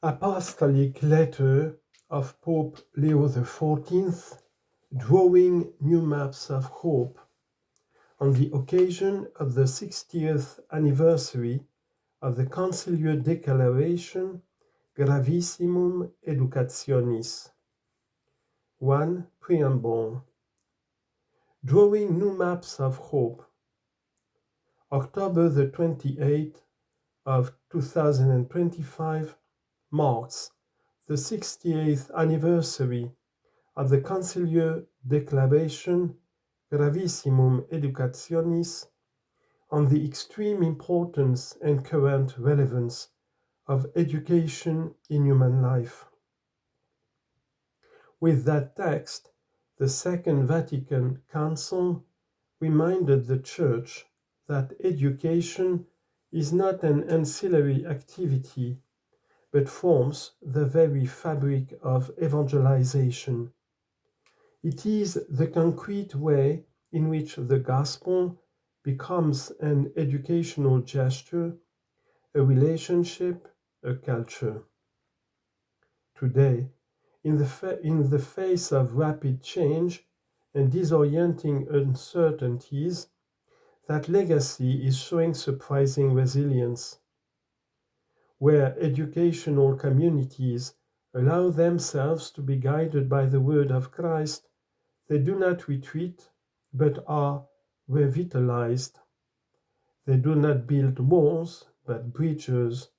Apostolic letter of Pope Leo XIV, drawing new maps of hope, on the occasion of the 60th anniversary of the Conciliar declaration GRAVISSIMUM EDUCATIONIS. 1. Preamble. Drawing new maps of hope. October the 28th of 2025 marks the 68th anniversary of the Conciliar declaration GRAVISSIMUM EDUCATIONIS on the extreme importance and current relevance of education in human life. With that text, the Second Vatican Council reminded the Church that education is not an ancillary activity, but forms the very fabric of evangelization. It is the concrete way in which the gospel becomes an educational gesture, a relationship, a culture. Today, in the face of rapid change and disorienting uncertainties, that legacy is showing surprising resilience. Where educational communities allow themselves to be guided by the word of Christ, they do not retreat, but are revitalized. They do not build walls, but bridges.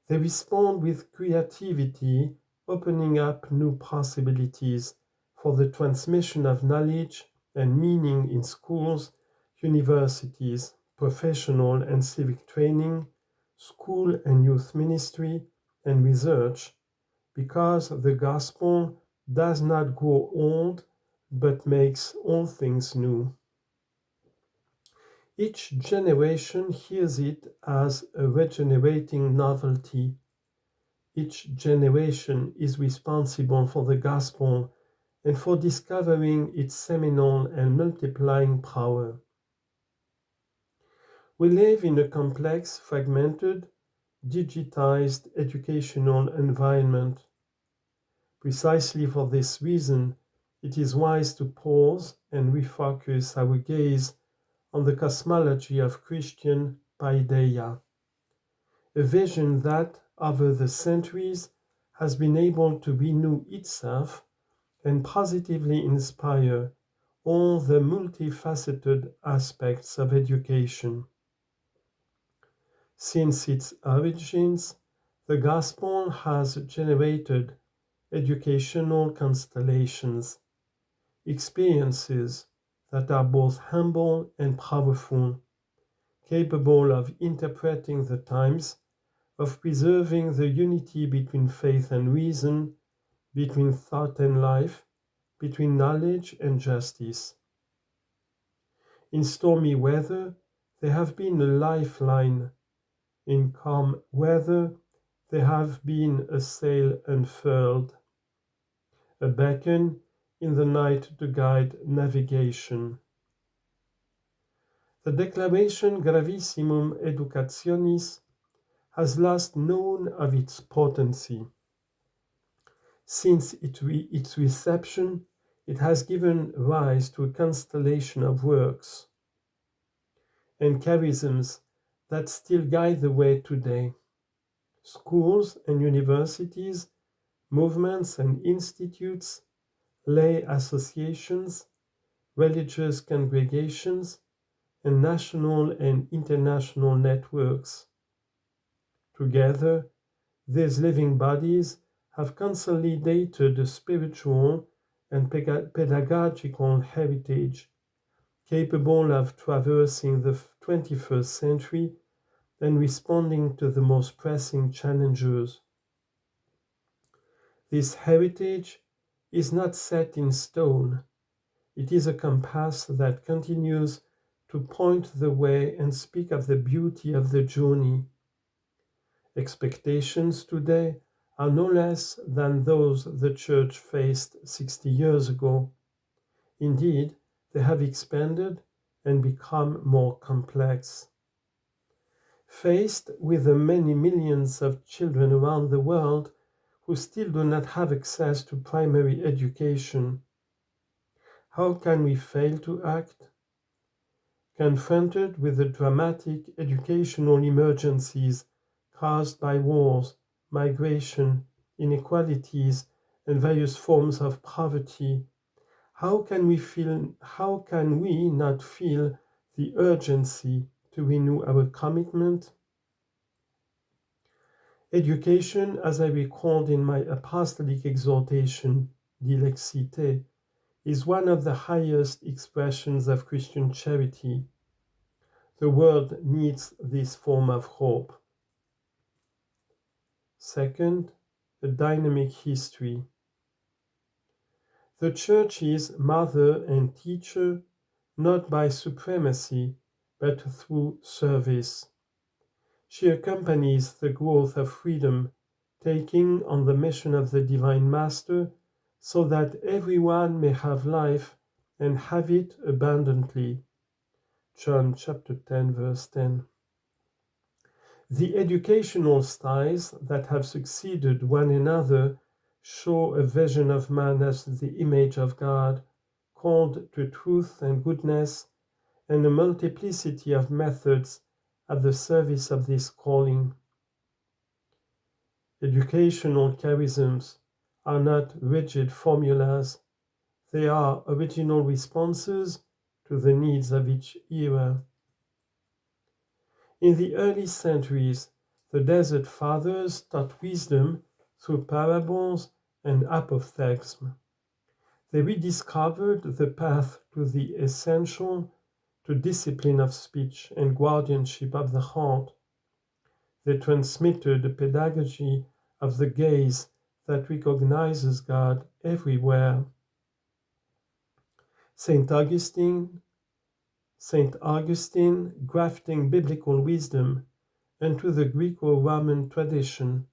They respond with creativity, opening up new possibilities for the transmission of knowledge and meaning in schools, universities, professional and civic training, school and youth ministry, and research, because the gospel does not grow old, but makes all things new. Each generation hears it as a regenerating novelty. Each generation is responsible for the gospel and for discovering its seminal and multiplying power. We live in a complex, fragmented, digitized educational environment. Precisely for this reason, it is wise to pause and refocus our gaze on the cosmology of Christian paideia, a vision that, over the centuries, has been able to renew itself and positively inspire all the multifaceted aspects of education. Since its origins, the gospel has generated educational constellations, experiences that are both humble and powerful, capable of interpreting the times, of preserving the unity between faith and reason, between thought and life, between knowledge and justice. In stormy weather, they have been a lifeline. In calm weather, they have been a sail unfurled, a beacon in the night to guide navigation. The declaration Gravissimum Educationis has lost none of its potency. Since its reception, it has given rise to a constellation of works and charisms that still guide the way today. Schools and universities, movements and institutes, lay associations, religious congregations, and national and international networks. Together, these living bodies have consolidated a spiritual and pedagogical heritage capable of traversing the 21st century and responding to the most pressing challenges. This heritage is not set in stone. It is a compass that continues to point the way and speak of the beauty of the journey. Expectations today are no less than those the Church faced 60 years ago. Indeed, they have expanded and become more complex. Faced with the many millions of children around the world who still do not have access to primary education, how can we fail to act? Confronted with the dramatic educational emergencies caused by wars, migration, inequalities, and various forms of poverty, how can we not feel the urgency to renew our commitment? Education, as I recalled in my apostolic exhortation, Dilexite, is one of the highest expressions of Christian charity. The world needs this form of hope. Second, a dynamic history. The Church is mother and teacher not by supremacy, but through service. She accompanies the growth of freedom, taking on the mission of the Divine Master, so that everyone may have life and have it abundantly. John chapter 10, verse 10. The educational styles that have succeeded one another show a vision of man as the image of God, called to truth and goodness, and a multiplicity of methods at the service of this calling. Educational charisms are not rigid formulas, they are original responses to the needs of each era. In the early centuries, the Desert Fathers taught wisdom through parables and apophthegms. They rediscovered the path to the essential, to discipline of speech and guardianship of the heart. They transmitted a pedagogy of the gaze that recognizes God everywhere. Saint Augustine, grafting biblical wisdom into the Greco-Roman tradition,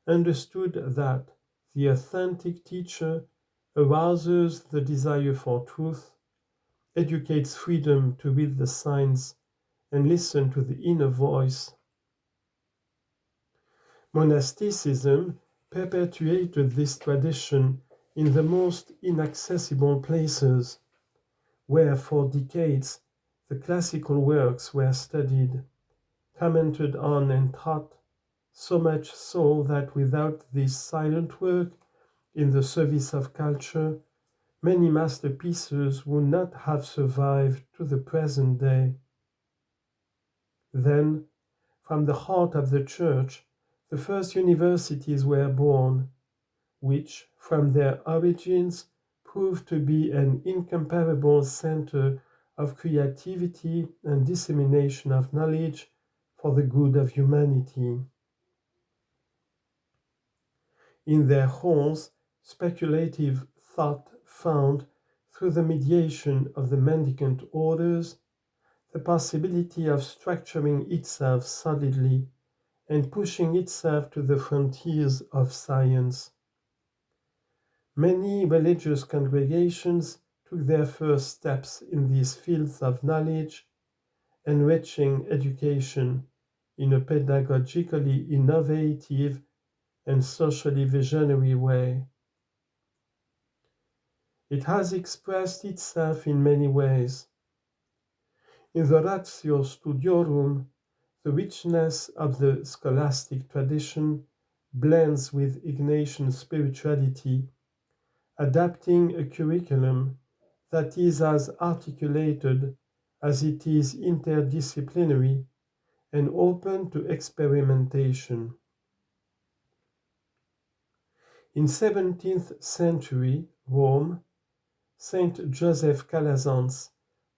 understood that the authentic teacher arouses the desire for truth, educates freedom to read the signs, and listen to the inner voice. Monasticism perpetuated this tradition in the most inaccessible places, where for decades the classical works were studied, commented on and taught, so much so that without this silent work in the service of culture, many masterpieces would not have survived to the present day. Then, from the heart of the Church, the first universities were born, which, from their origins, proved to be an incomparable center of creativity and dissemination of knowledge for the good of humanity. In their halls, speculative thought found, through the mediation of the mendicant orders, the possibility of structuring itself solidly and pushing itself to the frontiers of science. Many religious congregations took their first steps in these fields of knowledge, enriching education in a pedagogically innovative and socially visionary way. It has expressed itself in many ways. In the Ratio Studiorum, the richness of the scholastic tradition blends with Ignatian spirituality, adapting a curriculum that is as articulated as it is interdisciplinary and open to experimentation. In 17th century Rome, Saint Joseph Calazans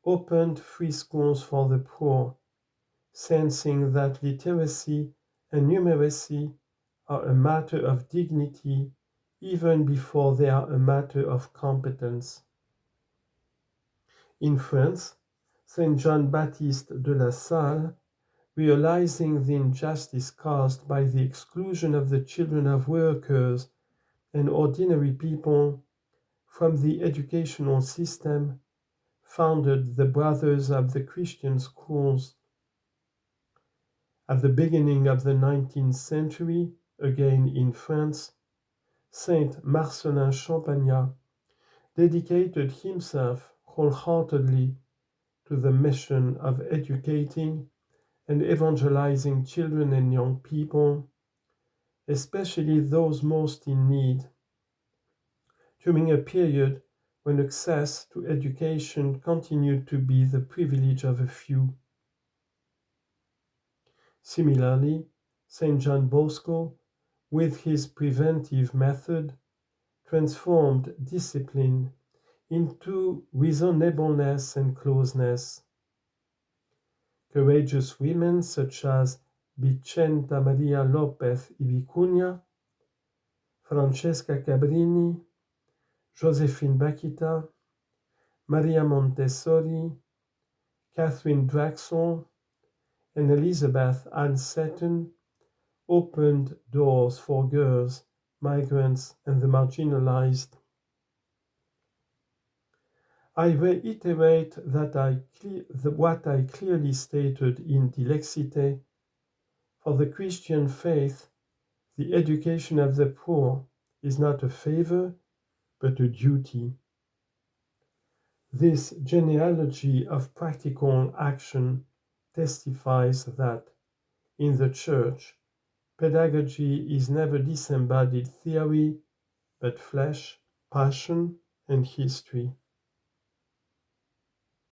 opened free schools for the poor, sensing that literacy and numeracy are a matter of dignity even before they are a matter of competence. In France, Saint John Baptiste de La Salle, realizing the injustice caused by the exclusion of the children of workers and ordinary people from the educational system, founded the Brothers of the Christian Schools. At the beginning of the 19th century, again in France, Saint Marcelin Champagnat dedicated himself wholeheartedly to the mission of educating and evangelizing children and young people, especially those most in need, during a period when access to education continued to be the privilege of a few. Similarly, St. John Bosco, with his preventive method, transformed discipline into reasonableness and closeness. Courageous women such as Vicenta Maria Lopez y Vicuña, Francesca Cabrini, Josephine Bakhita, Maria Montessori, Catherine Drexel, and Elizabeth Ann Seton opened doors for girls, migrants, and the marginalized. I reiterate what I clearly stated in Dilexite. For the Christian faith, the education of the poor is not a favor, but a duty. This genealogy of practical action testifies that, in the Church, pedagogy is never disembodied theory, but flesh, passion, and history.